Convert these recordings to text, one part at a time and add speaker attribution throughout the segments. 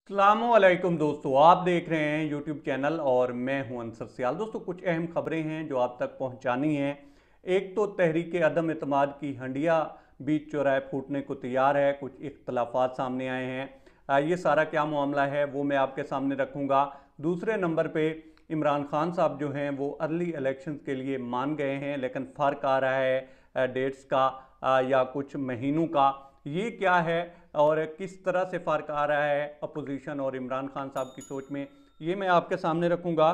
Speaker 1: अस्सलामुअलैकुम दोस्तों, आप देख रहे हैं यूट्यूब चैनल और मैं हूं अंसर सियाल। दोस्तों, कुछ अहम खबरें हैं जो आप तक पहुंचानी हैं। एक तो तहरीक अदम एतमाद की हंडिया बीच चौराहे फूटने को तैयार है। कुछ इख्तलाफात सामने आए हैं। ये सारा क्या मामला है वो मैं आपके सामने रखूंगा। दूसरे नंबर पे इमरान खान साहब जो हैं वो अर्ली इलेक्शंस के लिए मान गए हैं, लेकिन फ़र्क आ रहा है डेट्स का या कुछ महीनों का। ये क्या है और किस तरह से फ़र्क आ रहा है अपोजिशन और इमरान खान साहब की सोच में, ये मैं आपके सामने रखूँगा।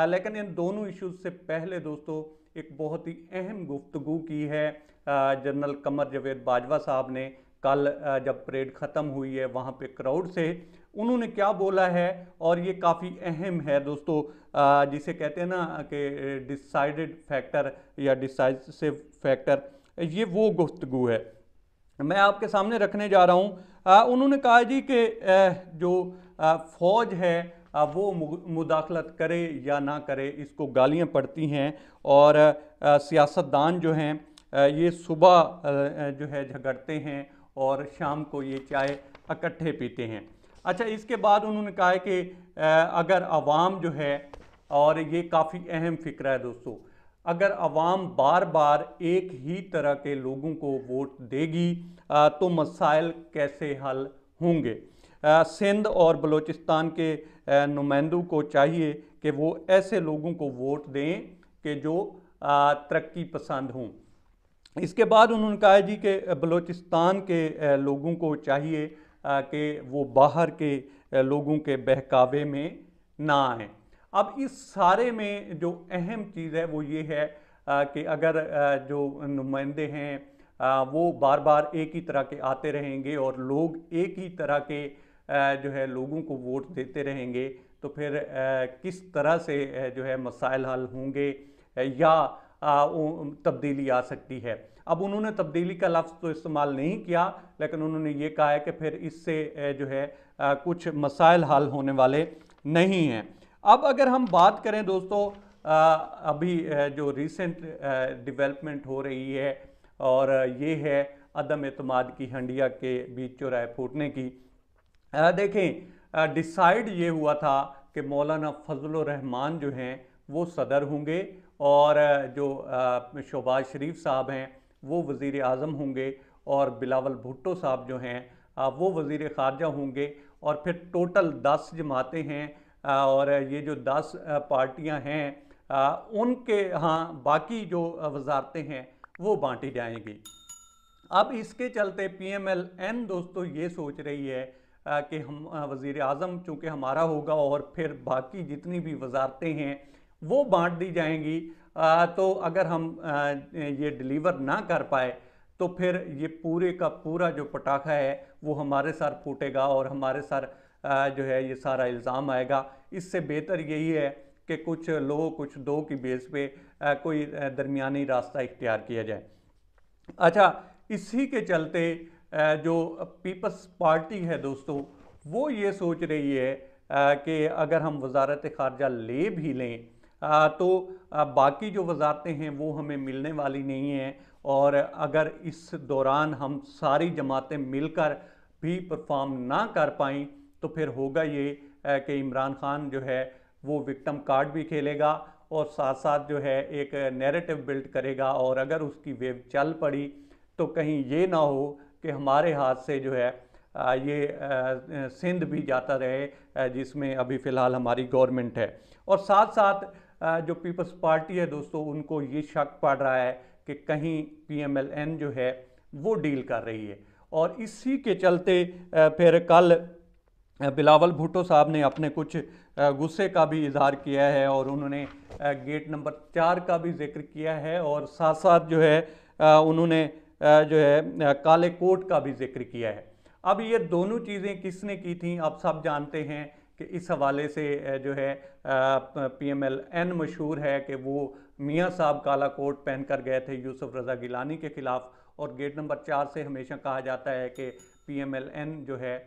Speaker 1: लेकिन इन दोनों इश्यूज़ से पहले दोस्तों एक बहुत ही अहम गुफ्तगू की है जनरल कमर जावेद बाजवा साहब ने। कल जब परेड ख़त्म हुई है वहाँ पे क्राउड से उन्होंने क्या बोला है, और ये काफ़ी अहम है दोस्तों। जिसे कहते हैं ना कि डिसाइडेड फैक्टर या डिसाइसिव फैक्टर, ये वो गुफ्तगू है मैं आपके सामने रखने जा रहा हूँ। उन्होंने कहा जी कि जो फ़ौज है वो मुदाखलत करे या ना करे, इसको गालियाँ पड़ती हैं। और सियासतदान जो हैं ये सुबह जो है झगड़ते हैं और शाम को ये चाय इकट्ठे पीते हैं। अच्छा, इसके बाद उन्होंने कहा है कि अगर आवाम जो है, और ये काफ़ी अहम फ़िक्र है दोस्तों, अगर आवाम बार बार एक ही तरह के लोगों को वोट देगी तो मसाइल कैसे हल होंगे। सिंध और बलूचिस्तान के नुमाइंदों को चाहिए कि वो ऐसे लोगों को वोट दें कि जो तरक्की पसंद हों। इसके बाद उन्होंने कहा जी कि बलूचिस्तान के लोगों को चाहिए कि वो बाहर के लोगों के बहकावे में ना आए। अब इस सारे में जो अहम चीज़ है वो ये है कि अगर जो नुमाइंदे हैं वो बार बार एक ही तरह के आते रहेंगे और लोग एक ही तरह के जो है लोगों को वोट देते रहेंगे, तो फिर किस तरह से जो है मसाइल हल होंगे या तब्दीली आ सकती है। अब उन्होंने तब्दीली का लफ्ज़ तो इस्तेमाल नहीं किया, लेकिन उन्होंने ये कहा है कि फिर इससे जो है कुछ मसाइल हल होने वाले नहीं हैं। अब अगर हम बात करें दोस्तों, अभी जो रिसेंट डेवलपमेंट हो रही है और ये है अदम एतमाद की हंडिया के बीच चौराहे फूटने की। देखें, डिसाइड ये हुआ था कि मौलाना फजल रहमान जो हैं वो सदर होंगे और जो शहबाज शरीफ साहब हैं वो वज़ीर आज़म होंगे और बिलावल भुट्टो साहब जो हैं वो वज़ीर ख़ारजा होंगे। और फिर टोटल 10 जमातें हैं और ये जो 10 पार्टियां हैं उनके यहाँ बाकी जो वजारतें हैं वो बांटी जाएंगी। अब इसके चलते PMLN दोस्तों ये सोच रही है कि हम वज़ीर आज़म चूँकि हमारा होगा और फिर बाकी जितनी भी वजारतें हैं वो बांट दी जाएंगी। तो अगर हम ये डिलीवर ना कर पाए तो फिर ये पूरे का पूरा जो पटाखा है वो हमारे सर फूटेगा और हमारे सर जो है ये सारा इल्ज़ाम आएगा। इससे बेहतर यही है कि कुछ लो कुछ दो की बेस पे कोई दरमियानी रास्ता इख्तियार किया जाए। अच्छा, इसी के चलते जो पीपल्स पार्टी है दोस्तों वो ये सोच रही है कि अगर हम वजारत ख़ारजा ले भी लें तो बाकी जो वजारतें हैं वो हमें मिलने वाली नहीं हैं। और अगर इस दौरान हम सारी जमातें मिलकर भी परफॉर्म ना कर पाई तो फिर होगा ये कि इमरान खान जो है वो विक्टिम कार्ड भी खेलेगा और साथ साथ जो है एक नैरेटिव बिल्ड करेगा। और अगर उसकी वेव चल पड़ी तो कहीं ये ना हो कि हमारे हाथ से जो है ये सिंध भी जाता रहे जिसमें अभी फ़िलहाल हमारी गवर्नमेंट है। और साथ साथ जो पीपल्स पार्टी है दोस्तों उनको ये शक पड़ रहा है कि कहीं PMLN जो है वो डील कर रही है। और इसी के चलते फिर कल बिलावल भुट्टो साहब ने अपने कुछ गुस्से का भी इजहार किया है और उन्होंने गेट नंबर 4 का भी जिक्र किया है और साथ साथ जो है उन्होंने जो है काले कोट का भी जिक्र किया है। अब ये दोनों चीज़ें किसने की थी आप सब जानते हैं कि इस हवाले से जो है PMLN मशहूर है कि वो मियाँ साहब काला कोट पहन कर गए थे यूसुफ रज़ा गिलानी के ख़िलाफ़। और गेट नंबर 4 से हमेशा कहा जाता है कि PMLN जो है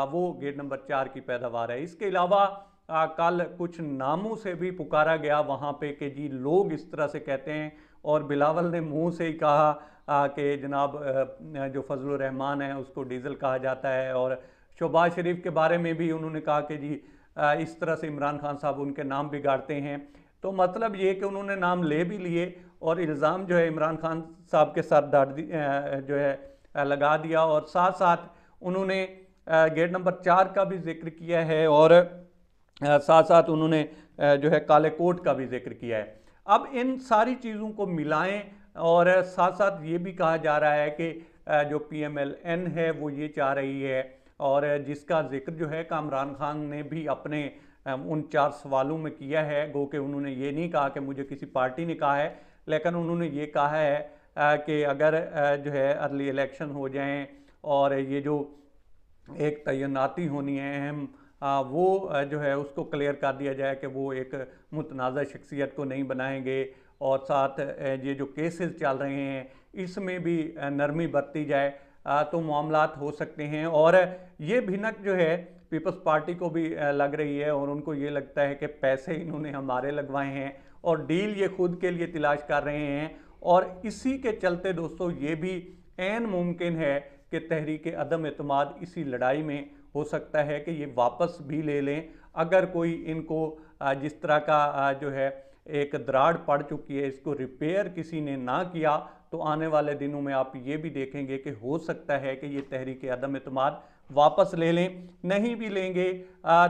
Speaker 1: वो गेट नंबर 4 की पैदावार है। इसके अलावा कल कुछ नामों से भी पुकारा गया वहाँ पे कि जी लोग इस तरह से कहते हैं और बिलावल ने मुंह से ही कहा कि जनाब जो फजल रहमान है उसको डीजल कहा जाता है और शहबाज शरीफ के बारे में भी उन्होंने कहा कि जी इस तरह से इमरान खान साहब उनके नाम बिगाड़ते हैं। तो मतलब ये कि उन्होंने नाम ले भी लिए और इल्ज़ाम जो है इमरान खान साहब के साथ जो है लगा दिया, और साथ साथ उन्होंने गेट नंबर 4 का भी जिक्र किया है और साथ साथ उन्होंने जो है काले कोट का भी जिक्र किया है। अब इन सारी चीज़ों को मिलाएं और साथ साथ ये भी कहा जा रहा है कि जो PMLN है वो ये चाह रही है, और जिसका जिक्र जो है कामरान खान ने भी अपने उन 4 सवालों में किया है। गो कि उन्होंने ये नहीं कहा कि मुझे किसी पार्टी ने कहा है, लेकिन उन्होंने ये कहा है कि अगर जो है अर्ली इलेक्शन हो जाएं और ये जो एक तैनाती होनी है अहम, वो जो है उसको क्लियर कर दिया जाए कि वो एक मुतनाज़ा शख्सियत को नहीं बनाएंगे, और साथ ये जो केसेस चल रहे हैं इसमें भी नरमी बरती जाए तो मामलात हो सकते हैं। और ये भिनक जो है पीपल्स पार्टी को भी लग रही है, और उनको ये लगता है कि पैसे इन्होंने हमारे लगवाए हैं और डील ये खुद के लिए तलाश कर रहे हैं। और इसी के चलते दोस्तों ये भी ऐन मुमकिन है कि तहरीक अदम एतमाद इसी लड़ाई में हो सकता है कि ये वापस भी ले लें। अगर कोई इनको जिस तरह का जो है एक दरार पड़ चुकी है, इसको रिपेयर किसी ने ना किया, तो आने वाले दिनों में आप ये भी देखेंगे कि हो सकता है कि ये तहरीक अदम एतमाद वापस ले लें। नहीं भी लेंगे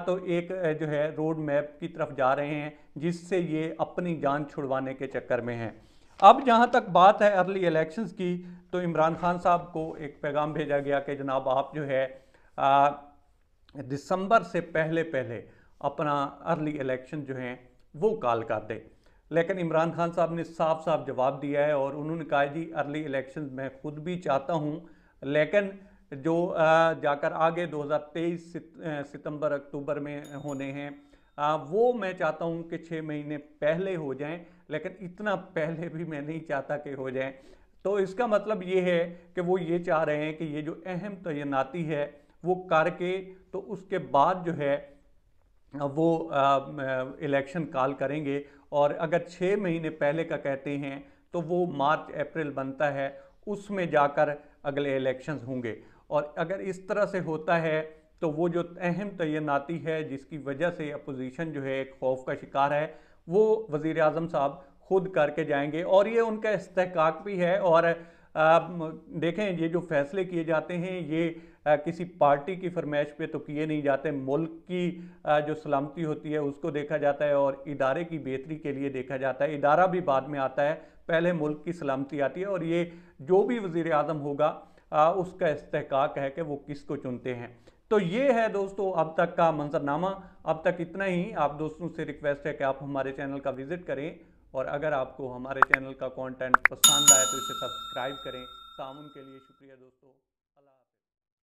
Speaker 1: तो एक जो है रोड मैप की तरफ जा रहे हैं जिससे ये अपनी जान छुड़वाने के चक्कर में हैं। अब जहाँ तक बात है अर्ली इलेक्शंस की, तो इमरान खान साहब को एक पैगाम भेजा गया कि जनाब आप जो है दिसंबर से पहले पहले अपना अर्ली इलेक्शन जो हैं वो कॉल कर दे। लेकिन इमरान खान साहब ने साफ साफ जवाब दिया है और उन्होंने कहा जी अर्ली इलेक्शन मैं खुद भी चाहता हूं, लेकिन जो जाकर आगे 2023 सितंबर अक्टूबर में होने हैं वो मैं चाहता हूं कि 6 महीने पहले हो जाएं, लेकिन इतना पहले भी मैं नहीं चाहता कि हो जाएं। तो इसका मतलब ये है कि वो ये चाह रहे हैं कि ये जो अहम तैनाती है वो करके तो उसके बाद जो है वो इलेक्शन कॉल करेंगे। और अगर 6 महीने पहले का कहते हैं तो वो मार्च अप्रैल बनता है, उसमें जाकर अगले इलेक्शंस होंगे। और अगर इस तरह से होता है तो वो जो अहम तैनाती है जिसकी वजह से अपोजिशन जो है एक खौफ का शिकार है, वो वज़ीर आज़म साहब खुद करके जाएंगे और ये उनका इस्तेहकाक भी है। और देखें ये जो फैसले किए जाते हैं ये किसी पार्टी की फरमाइश पे तो किए नहीं जाते, मुल्क की जो सलामती होती है उसको देखा जाता है और इदारे की बेहतरी के लिए देखा जाता है। इदारा भी बाद में आता है, पहले मुल्क की सलामती आती है। और ये जो भी वज़ीर आज़म होगा उसका इस्तेहकाक है कि वो किसको चुनते हैं। तो ये है दोस्तों अब तक का मंजरनामा। अब तक इतना ही। आप दोस्तों से रिक्वेस्ट है कि आप हमारे चैनल का विजिट करें, और अगर आपको हमारे चैनल का कंटेंट पसंद आए तो इसे सब्सक्राइब करें। तामुन के लिए शुक्रिया दोस्तों। अल्लाह हाफ़िज़।